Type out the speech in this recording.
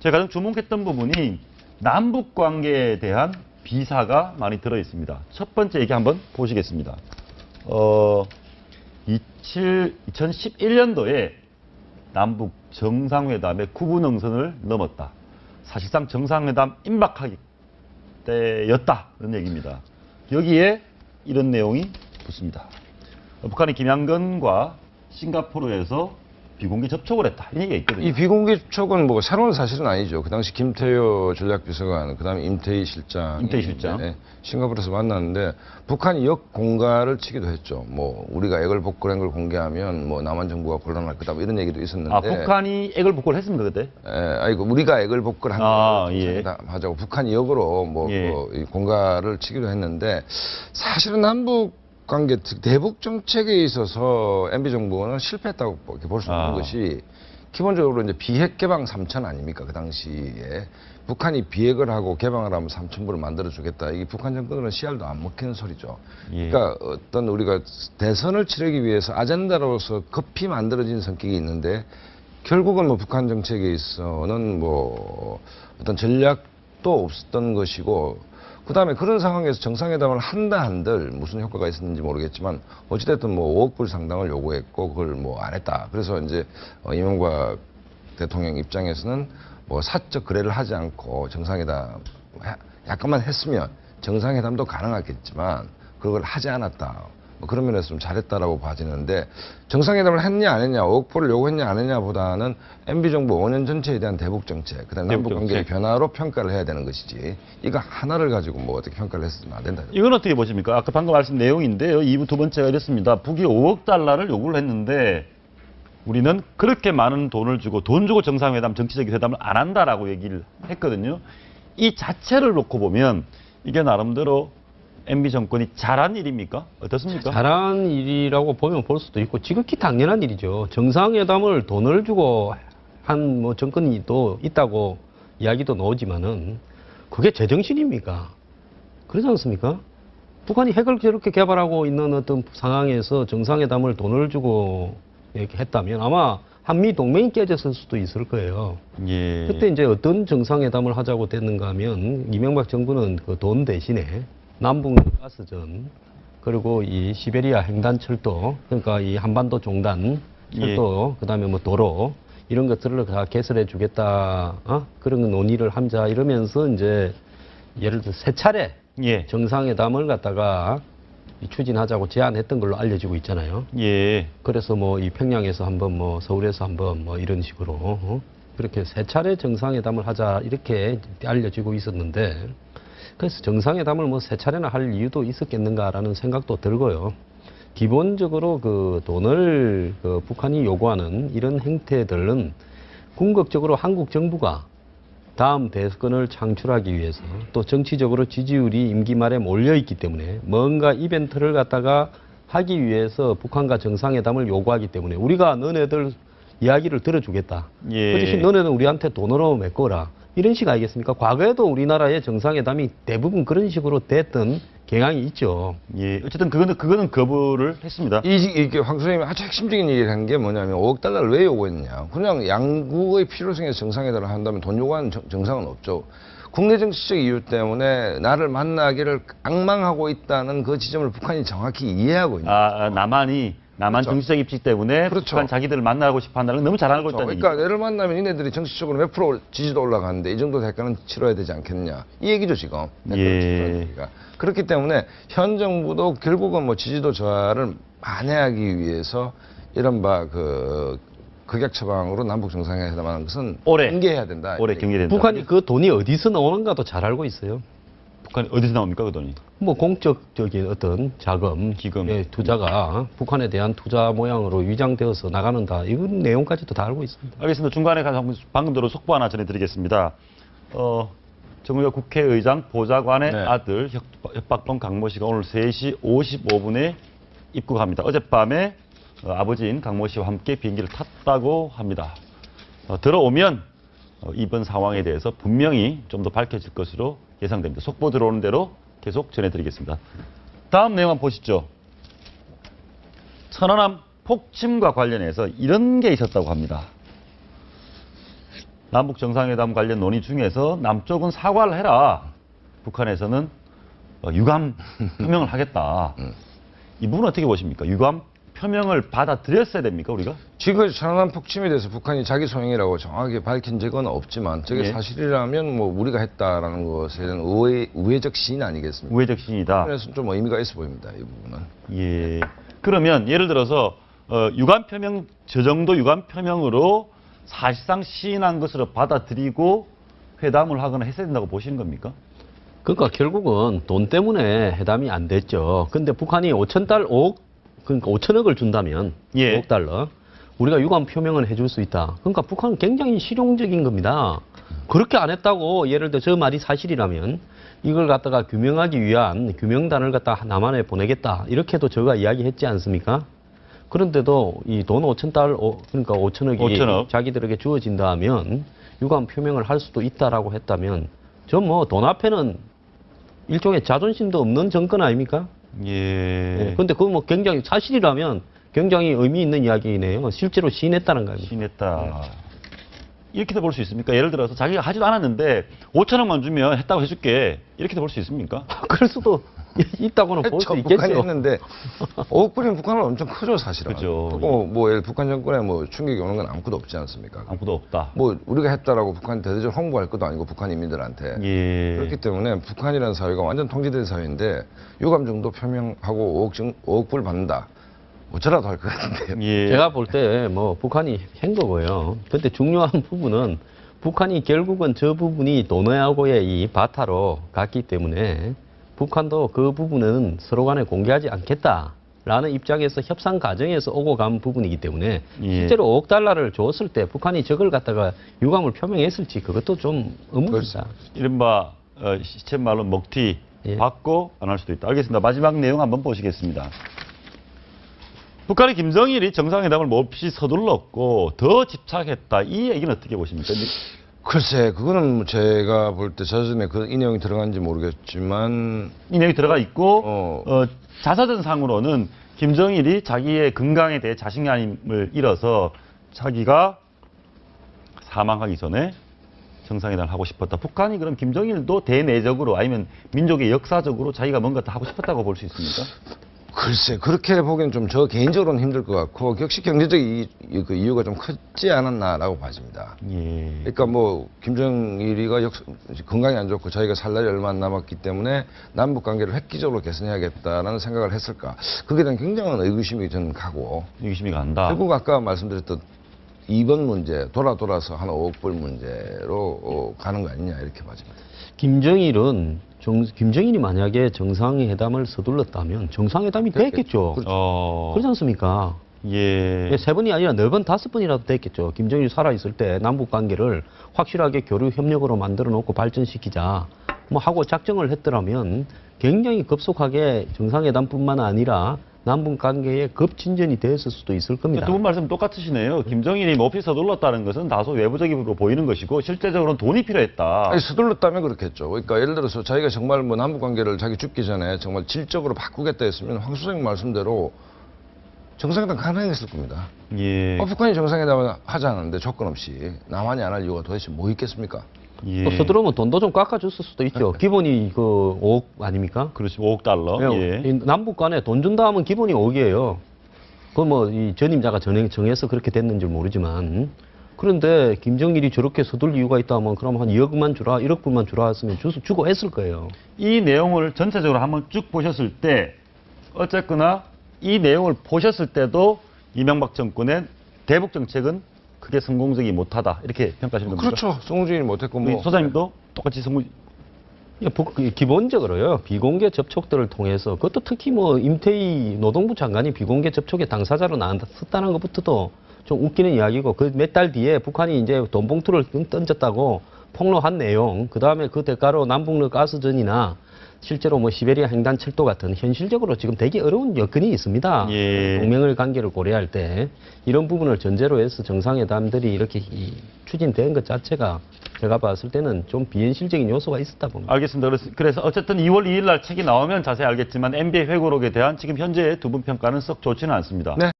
제가 가장 주목했던 부분이 남북 관계에 대한 비사가 많이 들어 있습니다. 첫 번째 얘기 한번 보시겠습니다. 2011년도에 남북 정상회담의 구분응선을 넘었다. 사실상 정상회담 임박하기 때였다. 이런 얘기입니다. 여기에 이런 내용이 붙습니다. 북한이 김양건과 싱가포르에서 비공개 접촉을 했다. 이런 얘기가 있거든요. 이 비공개 접촉은 뭐 새로운 사실은 아니죠. 그 당시 김태효 전략비서관, 그 다음에 임태희 실장. 네, 싱가포르에서 만났는데 북한이 역공갈을 치기도 했죠. 뭐 우리가 액을 복구한 걸 공개하면 뭐 남한 정부가 곤란할 거다. 뭐 이런 얘기도 있었는데. 아, 북한이 액을 복구를 했습니까 그때? 아이고 우리가 액을 복구를 한 걸 예. 하자고 북한이 역으로 뭐 이 공갈을 치기도 했는데 사실은 남북 관계, 대북 정책에 있어서 MB 정부는 실패했다고 볼 수 있는 것이 기본적으로 이제 비핵 개방 3천 아닙니까? 그 당시에 북한이 비핵을 하고 개방을 하면 3천부를 만들어 주겠다. 이게 북한 정권은 씨알도 안 먹히는 소리죠. 그러니까 어떤 우리가 대선을 치르기 위해서 아젠다로서 급히 만들어진 성격이 있는데 결국은 뭐 북한 정책에 있어서는 뭐 어떤 전략도 없었던 것이고. 그 다음에 그런 상황에서 정상회담을 한다 한들 무슨 효과가 있었는지 모르겠지만 어찌됐든 뭐 5억 불 상당을 요구했고 그걸 뭐 안 했다. 그래서 이제 이명박 대통령 입장에서는 뭐 사적 거래를 하지 않고 정상회담 약간만 했으면 정상회담도 가능하겠지만 그걸 하지 않았다. 뭐 그런 면에서 좀 잘했다라고 봐지는데 정상회담을 했냐 안 했냐 5억 불을 요구했냐 안 했냐보다는 MB정부 5년 전체에 대한 대북 정책 그다음 남북 관계의 변화로 평가를 해야 되는 것이지 이거 하나를 가지고 뭐 어떻게 평가를 했으면 안 된다. 이건 어떻게 보십니까? 아까 방금 말씀 내용인데요. 2부 두 번째가 이랬습니다. 북이 5억 달러를 요구를 했는데 우리는 그렇게 많은 돈을 주고 돈 주고 정상회담 정치적 회담을 안 한다라고 얘기를 했거든요. 이 자체를 놓고 보면 이게 나름대로 MB 정권이 잘한 일입니까? 어떻습니까? 잘한 일이라고 보면 볼 수도 있고 지극히 당연한 일이죠. 정상회담을 돈을 주고 한 뭐 정권이 또 있다고 이야기도 나오지만은 그게 제정신입니까? 그러지 않습니까? 북한이 핵을 저렇게 개발하고 있는 어떤 상황에서 정상회담을 돈을 주고 이렇게 했다면 아마 한미 동맹이 깨졌을 수도 있을 거예요. 그때 이제 어떤 정상회담을 하자고 됐는가 하면 이명박 정부는 그 돈 대신에 남북 가스전 그리고 이 시베리아 횡단철도 그러니까 이 한반도 종단 철도 그다음에 뭐 도로 이런 것들을 다 개설해 주겠다 그런 논의를 하자 이러면서 이제 예를 들어 세 차례 정상회담을 갖다가 추진하자고 제안했던 걸로 알려지고 있잖아요. 그래서 뭐 이 평양에서 한번 뭐 서울에서 한번 뭐 이런 식으로 그렇게 세 차례 정상회담을 하자 이렇게 알려지고 있었는데 그래서 정상회담을 뭐 세 차례나 할 이유도 있었겠는가라는 생각도 들고요. 기본적으로 그 돈을 그 북한이 요구하는 이런 행태들은 궁극적으로 한국 정부가 다음 대선을 창출하기 위해서 또 정치적으로 지지율이 임기 말에 몰려있기 때문에 뭔가 이벤트를 갖다가 하기 위해서 북한과 정상회담을 요구하기 때문에 우리가 너네들 이야기를 들어주겠다. 그 대신 너네는 우리한테 돈으로 메꿔라. 이런 식 아니겠습니까? 과거에도 우리나라의 정상회담이 대부분 그런 식으로 됐던 경향이 있죠. 어쨌든 그거는 거부를 했습니다. 이게 황 선생님이 아주 핵심적인 얘기를 한 게 뭐냐면 5억 달러를 왜 요구했냐. 그냥 양국의 필요성에서 정상회담을 한다면 돈 요구하는 정상은 없죠. 국내 정치적 이유 때문에 나를 만나기를 악망하고 있다는 그 지점을 북한이 정확히 이해하고 있는 거죠. 남한 정치적 입지 때문에 북한 자기들을 만나고 싶어 한다는 건 너무 잘 알고 있다는 얘기죠. 그러니까 얘를 만나면 이네들이 정치적으로 몇 프로 지지도 올라가는데 이 정도 대가는 치러야 되지 않겠느냐. 이 얘기죠 지금. 그렇기 때문에 현 정부도 결국은 뭐 지지도 저하를 만회하기 위해서 이른바 그 극약 처방으로 남북 정상회담하는 것은 경계해야 된다. 올해 경계된다. 북한이 그 돈이 어디서 나오는가도 잘 알고 있어요. 북한이 어디서 나옵니까 그 돈이? 뭐 공적적인 어떤 자금, 기금, 투자가 북한에 대한 투자 모양으로 위장되어서 나가는다. 이런 내용까지도 다 알고 있습니다. 알겠습니다. 중간에 방금 들어 속보 하나 전해드리겠습니다. 정의용 국회의장 보좌관의 아들 협박범 강모 씨가 오늘 3시 55분에 입국합니다. 어젯밤에 아버지인 강모 씨와 함께 비행기를 탔다고 합니다. 들어오면 이번 상황에 대해서 분명히 좀 더 밝혀질 것으로 예상됩니다. 속보 들어오는 대로 계속 전해드리겠습니다. 다음 내용 한번 보시죠. 천안함 폭침과 관련해서 이런 게 있었다고 합니다. 남북 정상회담 관련 논의 중에서 남쪽은 사과를 해라. 북한에서는 유감 표명을 하겠다. 이 부분 어떻게 보십니까? 유감 표명을 받아들였어야 됩니까, 우리가? 지금까지 천안함 폭침에 대해서 북한이 자기 소행이라고 정확하게 밝힌 적은 없지만 저게 예. 사실이라면 뭐 우리가 했다라는 것에 대한 우회적 시인 아니겠습니까? 우회적 신이다. 그래서 좀 의미가 있어 보입니다, 이 부분은. 예. 그러면 예를 들어서 유감 표명, 저 정도 유감 표명으로 사실상 시인한 것으로 받아들이고 회담을 하거나 했어야 된다고 보시는 겁니까? 그러니까 결국은 돈 때문에 회담이 안 됐죠. 근데 북한이 5천 그러니까 5천억을 준다면 예. 5억 달러 우리가 유감 표명을 해줄 수 있다. 그러니까 북한은 굉장히 실용적인 겁니다. 그렇게 안 했다고 예를 들어 저 말이 사실이라면 이걸 갖다가 규명하기 위한 규명단을 갖다 남한에 보내겠다. 이렇게도 저가 이야기했지 않습니까? 그런데도 이 돈 5천 그러니까 5천억이 5천억. 자기들에게 주어진다 하면 유감 표명을 할 수도 있다라고 했다면 저 뭐 돈 앞에는 일종의 자존심도 없는 정권 아닙니까? 예. 근데 그거 뭐 굉장히 사실이라면 굉장히 의미 있는 이야기네요. 실제로 시인했다는 거아닙니까? 시인했다. 이렇게도 볼 수 있습니까? 예를 들어서 자기가 하지도 않았는데 5천억만 주면 했다고 해줄게. 이렇게도 볼 수 있습니까? 그럴 수도 있다고는 볼 수 북한이 있겠죠. 했는데 5억 불이면 북한은 엄청 크죠, 사실은. 그죠. 뭐 북한 정권에 뭐 충격이 오는 건 아무것도 없지 않습니까? 아무도 없다. 뭐 우리가 했다라고 북한이 대대적으로 홍보할 것도 아니고 북한 인민들한테. 예. 그렇기 때문에 북한이라는 사회가 완전 통제된 사회인데 유감 정도 표명하고 5억 불 받는다. 어쩌라도 할 것 같은데요. 예. 제가 볼 때 뭐 북한이 한 거고요. 근데 중요한 부분은 북한이 결국은 저 부분이 도내하고의 이 바타로 갔기 때문에 북한도 그 부분은 서로 간에 공개하지 않겠다라는 입장에서 협상 과정에서 오고 간 부분이기 때문에 예. 실제로 5억 달러를 줬을 때 북한이 저걸 갖다가 유감을 표명했을지 그것도 좀 의문입니다. 이른바 시쳇말로 먹튀 예. 받고 안 할 수도 있다. 알겠습니다. 마지막 내용 한번 보시겠습니다. 북한의 김정일이 정상회담을 몹시 서둘렀고 더 집착했다. 이 얘기는 어떻게 보십니까? 글쎄, 그거는 뭐 제가 볼 때 자전에 이 내용이 들어간지 모르겠지만 이 내용이 들어가 있고 자서전상으로는 김정일이 자기의 건강에 대해 자신감을 잃어서 자기가 사망하기 전에 정상회담을 하고 싶었다. 북한이 그럼 김정일도 대내적으로 아니면 민족의 역사적으로 자기가 뭔가 다 하고 싶었다고 볼 수 있습니까? 글쎄, 그렇게 보기엔 좀 저 개인적으로는 힘들 것 같고 역시 경제적 그 이유가 좀 크지 않았나라고 봐집니다. 예. 그러니까 뭐 김정일이가 건강이 안 좋고 자기가 살 날이 얼마 안 남았기 때문에 남북 관계를 획기적으로 개선해야겠다라는 생각을 했을까? 그게 대한 굉장한 의구심이 저는 가고 의구심이 간다. 결국 아까 말씀드렸던 2번 문제 돌아서 한 5억 불 문제로 가는 거 아니냐 이렇게 봐집니다. 김정일이 만약에 정상회담을 서둘렀다면 정상회담이 됐겠죠. 그렇지 않습니까? 예. 3번이 아니라 4번, 5번이라도 됐겠죠. 김정일이 살아있을 때 남북 관계를 확실하게 교류 협력으로 만들어 놓고 발전시키자. 뭐 하고 작정을 했더라면 굉장히 급속하게 정상회담뿐만 아니라 남북 관계에 급진전이 됐을 수도 있을 겁니다. 두 분 말씀 똑같으시네요. 김정일이 몹시 서둘렀다는 것은 다소 외부적으로 보이는 것이고 실제적으로는 돈이 필요했다. 아니, 서둘렀다면 그렇겠죠. 그러니까 예를 들어서 자기가 정말 뭐 남북 관계를 자기 죽기 전에 정말 질적으로 바꾸겠다 했으면 황 수생 말씀대로 정상회담 가능했을 겁니다. 예. 북한이 정상회담을 하지 않았는데 조건 없이 남한이 안 할 이유가 도대체 뭐 있겠습니까? 예. 또 서두르면 돈도 좀 깎아줬을 수도 있죠. 기본이 그 5억 아닙니까? 그렇지, 5억 달러. 예. 이 남북 간에 돈 준다 하면 기본이 5억이에요. 그 뭐 이 전임자가 정해서 그렇게 됐는지 모르지만 그런데 김정일이 저렇게 서둘 이유가 있다 하면 그럼 한 2억만 주라, 1억 불만 주라 했으면 주고 했을 거예요. 이 내용을 전체적으로 한번 쭉 보셨을 때 어쨌거나 이 내용을 보셨을 때도 이명박 정권의 대북 정책은 크게 성공적이 못하다 이렇게 평가하시는 겁니까? 그렇죠. 성공적이 못했고 뭐 소장님도 똑같이 기본적으로요, 비공개 접촉들을 통해서, 그것도 특히 뭐, 임태희 노동부 장관이 비공개 접촉의 당사자로 나섰다는 것부터도 좀 웃기는 이야기고, 그 몇 달 뒤에 북한이 이제 돈 봉투를 던졌다고 폭로한 내용, 그 다음에 그 대가로 남북로 가스전이나 실제로 뭐 시베리아 횡단 철도 같은 현실적으로 지금 되게 어려운 여건이 있습니다. 예. 동맹을 관계를 고려할 때 이런 부분을 전제로 해서 정상회담들이 이렇게 추진된 것 자체가 제가 봤을 때는 좀 비현실적인 요소가 있었다 봅니다. 알겠습니다. 그래서 어쨌든 2월 2일 날 책이 나오면 자세히 알겠지만 NBA 회고록에 대한 지금 현재 두 분 평가는 썩 좋지는 않습니다. 네.